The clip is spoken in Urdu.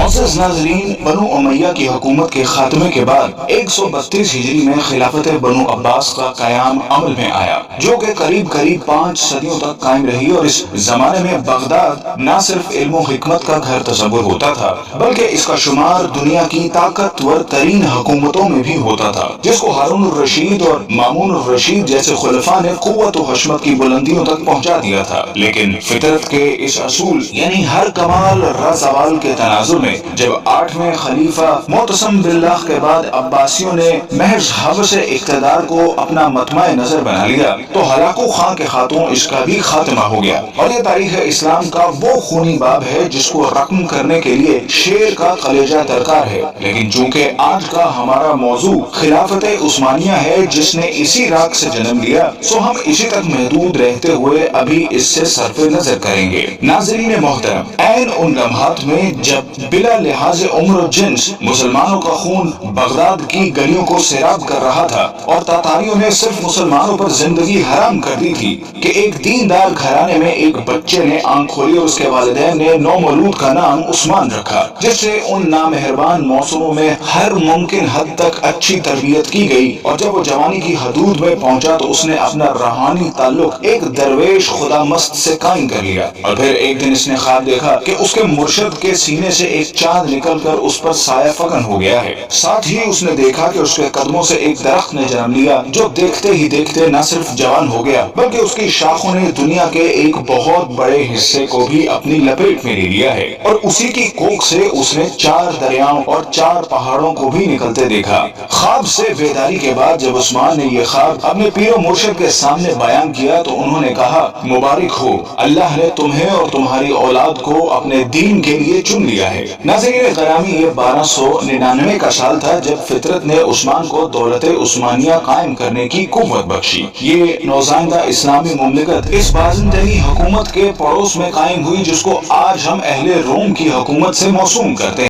معزز ناظرین، بنو امیہ کی حکومت کے خاتمے کے بعد 132 ہجری میں خلافت بنو عباس کا قیام عمل میں آیا، جو کہ قریب 5 صدیوں تک قائم رہی، اور اس زمانے میں بغداد نہ صرف علم و حکمت کا گھر تصور ہوتا تھا بلکہ اس کا شمار دنیا کی طاقتور ترین حکومتوں میں بھی ہوتا تھا، جس کو ہارون الرشید اور مامون الرشید جیسے خلفاء نے قوت و حشمت کی بلندیوں تک پہنچا دیا تھا۔ لیکن فطرت کے اس اصول یعنی ہر کمال رضوال کے تناظر میں جب 8ویں خلیفہ معتصم باللہ کے بعد عباسیوں نے محض حبس اقتدار کو اپنا مطمع نظر بنا لیا تو ہلاکو خاں کے ہاتھوں اس کا بھی خاتمہ ہو گیا، اور یہ تاریخ اسلام کا وہ خونی باب ہے جس کو رقم کرنے کے لیے شیر کا کلیجہ درکار ہے۔ لیکن چونکہ آج کا ہمارا موضوع خلافت عثمانیہ ہے جس نے اسی راگ سے جنم لیا، سو ہم اسی تک محدود رہتے ہوئے ابھی اس سے صرف نظر کریں گے۔ ناظرین محترم، عین ان لمحات میں جب بلا لحاظ عمر و جنس مسلمانوں کا خون بغداد کی گلیوں کو سیراب کر رہا تھا اور تاتاریوں نے صرف مسلمانوں پر زندگی حرام کر دی تھی کہ ایک دیندار گھرانے میں ایک بچے نے آنکھ کھولی اور اس کے والدین نے نومولود کا نام عثمان رکھا، جس سے ان نامہربان موسموں میں ہر ممکن حد تک اچھی تربیت کی گئی، اور جب وہ جوانی کی حدود میں پہنچا تو اس نے اپنا روحانی تعلق ایک درویش خدا مست سے قائم کر لیا، اور پھر ایک دن اس نے خواب دیکھا کہ اس کے مرشد کے سینے سے ایک چاند نکل کر اس پر سایہ فکن ہو گیا ہے۔ ساتھ ہی اس نے دیکھا کہ اس کے قدموں سے ایک درخت نے جنم لیا جو دیکھتے ہی دیکھتے نہ صرف جوان ہو گیا بلکہ اس کی شاخوں نے دنیا کے ایک بہت بڑے حصے کو بھی اپنی لپیٹ میں لے لیا ہے، اور اسی کی کوکھ سے اس نے 4 دریاؤں اور 4 پہاڑوں کو بھی نکلتے دیکھا۔ خواب سے بیداری کے بعد جب عثمان نے یہ خواب اپنے پیر و مرشد کے سامنے بیان کیا تو انہوں نے کہا، مبارک ہو، اللہ نے تمہیں اور تمہاری اولاد کو اپنے دین کے لیے چن لیا ہے۔ ناظرین گرامی، یہ 1299 کا سال تھا جب فطرت نے عثمان کو دولت عثمانیہ قائم کرنے کی قوت بخشی۔ یہ نوزائیدہ اسلامی مملکت اس بازنطینی حکومت کے پڑوس میں قائم ہوئی جس کو آج ہم اہل روم کی حکومت سے موسوم کرتے ہیں۔